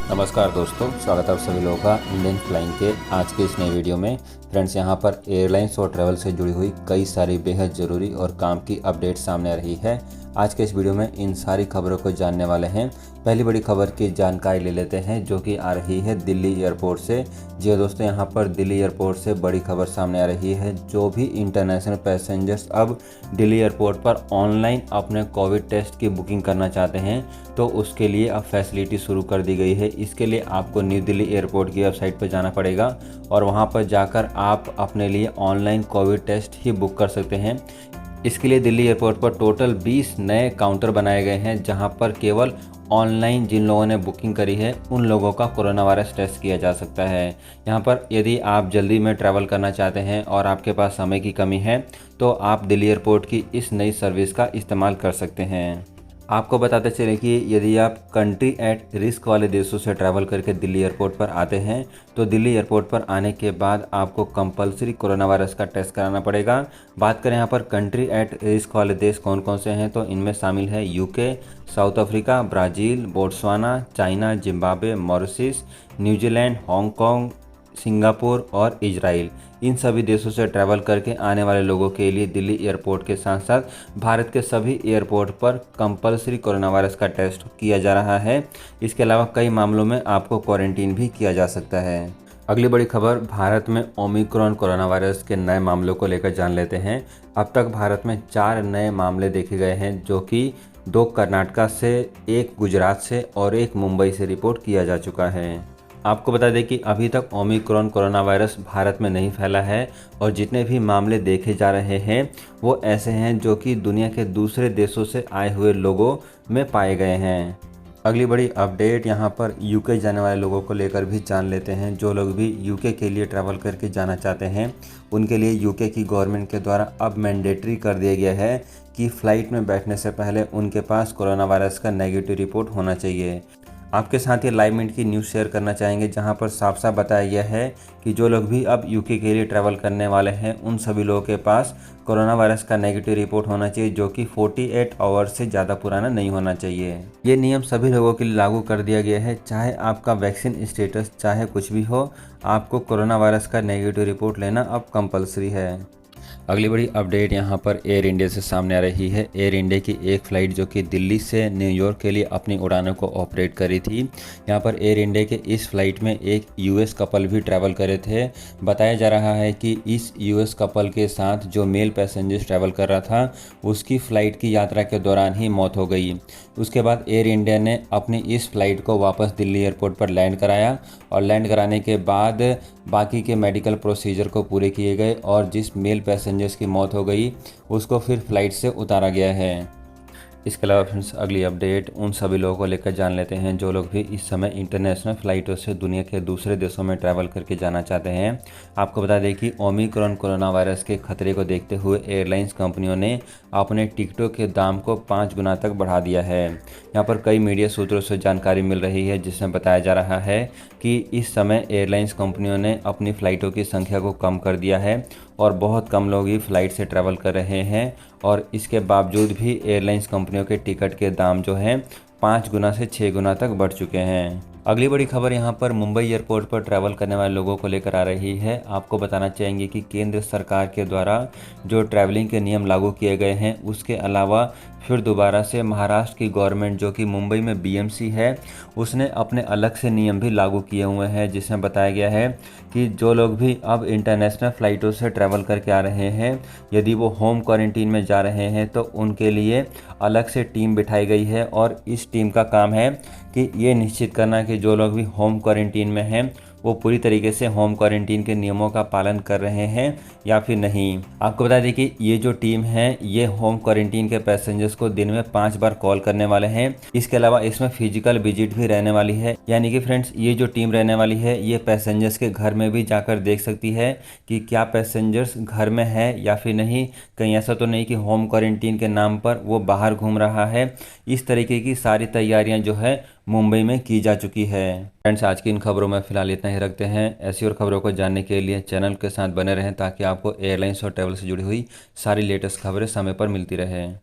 नमस्कार दोस्तों, स्वागत है आप सभी लोगों का इंडियन फ्लाइंग के आज के इस नए वीडियो में। फ्रेंड्स, यहां पर एयरलाइंस और ट्रैवल से जुड़ी हुई कई सारी बेहद ज़रूरी और काम की अपडेट सामने आ रही है। आज के इस वीडियो में इन सारी खबरों को जानने वाले हैं। पहली बड़ी खबर की जानकारी ले लेते हैं जो कि आ रही है दिल्ली एयरपोर्ट से। जी हाँ दोस्तों, यहाँ पर दिल्ली एयरपोर्ट से बड़ी खबर सामने आ रही है। जो भी इंटरनेशनल पैसेंजर्स अब दिल्ली एयरपोर्ट पर ऑनलाइन अपने कोविड टेस्ट की बुकिंग करना चाहते हैं तो उसके लिए अब फैसिलिटी शुरू कर दी गई है। इसके लिए आपको न्यू दिल्ली एयरपोर्ट की वेबसाइट पर जाना पड़ेगा और वहाँ पर जाकर आप अपने लिए ऑनलाइन कोविड टेस्ट ही बुक कर सकते हैं। इसके लिए दिल्ली एयरपोर्ट पर टोटल 20 नए काउंटर बनाए गए हैं जहां पर केवल ऑनलाइन जिन लोगों ने बुकिंग करी है उन लोगों का कोरोना वायरस टेस्ट किया जा सकता है। यहां पर यदि आप जल्दी में ट्रैवल करना चाहते हैं और आपके पास समय की कमी है तो आप दिल्ली एयरपोर्ट की इस नई सर्विस का इस्तेमाल कर सकते हैं। आपको बताते चले कि यदि आप कंट्री एट रिस्क वाले देशों से ट्रैवल करके दिल्ली एयरपोर्ट पर आते हैं तो दिल्ली एयरपोर्ट पर आने के बाद आपको कंपलसरी कोरोना वायरस का टेस्ट कराना पड़ेगा। बात करें यहाँ पर कंट्री एट रिस्क वाले देश कौन कौन से हैं तो इनमें शामिल है UK, south Africa, Brazil, Botswana, China, Zimbabwe, Mauritius, New Zealand, Hong Kong, Singapore और इजराइल। इन सभी देशों से ट्रैवल करके आने वाले लोगों के लिए दिल्ली एयरपोर्ट के साथ साथ भारत के सभी एयरपोर्ट पर कंपलसरी कोरोना वायरस का टेस्ट किया जा रहा है। इसके अलावा कई मामलों में आपको क्वारंटीन भी किया जा सकता है। अगली बड़ी खबर, भारत में ओमिक्रॉन कोरोना वायरस के नए मामलों को लेकर जान लेते हैं। अब तक भारत में 4 नए मामले देखे गए हैं जो कि 2 कर्नाटका से, 1 गुजरात से और 1 मुंबई से रिपोर्ट किया जा चुका है। आपको बता दें कि अभी तक ओमिक्रॉन कोरोना वायरस भारत में नहीं फैला है और जितने भी मामले देखे जा रहे हैं वो ऐसे हैं जो कि दुनिया के दूसरे देशों से आए हुए लोगों में पाए गए हैं। अगली बड़ी अपडेट यहाँ पर यूके जाने वाले लोगों को लेकर भी जान लेते हैं। जो लोग भी यूके के लिए ट्रैवल करके जाना चाहते हैं उनके लिए यूके की गवर्नमेंट के द्वारा अब मैंडेटरी कर दिया गया है कि फ़्लाइट में बैठने से पहले उनके पास कोरोना वायरस का नेगेटिव रिपोर्ट होना चाहिए। आपके साथ ये लाइव मिनट की न्यूज़ शेयर करना चाहेंगे जहां पर साफ साफ बताया गया है कि जो लोग भी अब यूके के लिए ट्रैवल करने वाले हैं उन सभी लोगों के पास कोरोना वायरस का नेगेटिव रिपोर्ट होना चाहिए जो कि 48 आवर्स से ज़्यादा पुराना नहीं होना चाहिए। ये नियम सभी लोगों के लिए लागू कर दिया गया है, चाहे आपका वैक्सीन स्टेटस चाहे कुछ भी हो, आपको कोरोना वायरस का नेगेटिव रिपोर्ट लेना अब कंपलसरी है। अगली बड़ी अपडेट यहाँ पर एयर इंडिया से सामने आ रही है। एयर इंडिया की एक फ़्लाइट जो कि दिल्ली से न्यूयॉर्क के लिए अपनी उड़ानों को ऑपरेट करी थी। यहाँ पर एयर इंडिया के इस फ्लाइट में एक यूएस कपल भी ट्रैवल करे थे। बताया जा रहा है कि इस यूएस कपल के साथ जो मेल पैसेंजर ट्रैवल कर रहा था उसकी फ़्लाइट की यात्रा के दौरान ही मौत हो गई। उसके बाद एयर इंडिया ने अपनी इस फ्लाइट को वापस दिल्ली एयरपोर्ट पर लैंड कराया और लैंड कराने के बाद बाकी के मेडिकल प्रोसीजर को पूरे किए गए और जिस मेल पैसेंजर्स की मौत हो गई उसको फिर फ्लाइट से उतारा गया है। इसके अलावा फ्रेंड्स, अगली अपडेट उन सभी लोगों को लेकर जान लेते हैं जो लोग भी इस समय इंटरनेशनल फ़्लाइटों से दुनिया के दूसरे देशों में ट्रैवल करके जाना चाहते हैं। आपको बता दें कि ओमिक्रॉन कोरोना वायरस के खतरे को देखते हुए एयरलाइंस कंपनियों ने अपने टिकटों के दाम को 5 गुना तक बढ़ा दिया है। यहाँ पर कई मीडिया सूत्रों से जानकारी मिल रही है जिसमें बताया जा रहा है कि इस समय एयरलाइंस कंपनियों ने अपनी फ़्लाइटों की संख्या को कम कर दिया है और बहुत कम लोग ही फ़्लाइट से ट्रैवल कर रहे हैं और इसके बावजूद भी एयरलाइंस कंपनियों के टिकट के दाम जो हैं 5 गुना से 6 गुना तक बढ़ चुके हैं। अगली बड़ी खबर यहाँ पर मुंबई एयरपोर्ट पर ट्रैवल करने वाले लोगों को लेकर आ रही है। आपको बताना चाहेंगे कि केंद्र सरकार के द्वारा जो ट्रैवलिंग के नियम लागू किए गए हैं उसके अलावा फिर दोबारा से महाराष्ट्र की गवर्नमेंट जो कि मुंबई में बीएमसी है उसने अपने अलग से नियम भी लागू किए हुए हैं जिसमें बताया गया है कि जो लोग भी अब इंटरनेशनल फ़्लाइटों से ट्रैवल करके आ रहे हैं यदि वो होम क्वारंटीन में जा रहे हैं तो उनके लिए अलग से टीम बिठाई गई है और इस टीम का काम है कि ये निश्चित करना कि जो लोग भी होम क्वारंटीन में हैं वो पूरी तरीके से होम क्वारंटीन के नियमों का पालन कर रहे हैं या फिर नहीं। आपको बता दें कि ये जो टीम है ये होम क्वारंटीन के पैसेंजर्स को दिन में 5 बार कॉल करने वाले हैं। इसके अलावा इसमें फिजिकल विजिट भी रहने वाली है, यानी कि फ्रेंड्स ये जो टीम रहने वाली है ये पैसेंजर्स के घर में भी जाकर देख सकती है कि क्या पैसेंजर्स घर में है या फिर नहीं, कहीं ऐसा तो नहीं कि होम क्वारंटीन के नाम पर वो बाहर घूम रहा है। इस तरीके की सारी तैयारियां जो है मुंबई में की जा चुकी है। फ्रेंड्स, आज की इन खबरों में फिलहाल इतना ही रखते हैं। ऐसी और खबरों को जानने के लिए चैनल के साथ बने रहें ताकि आपको एयरलाइंस और ट्रैवल से जुड़ी हुई सारी लेटेस्ट खबरें समय पर मिलती रहें।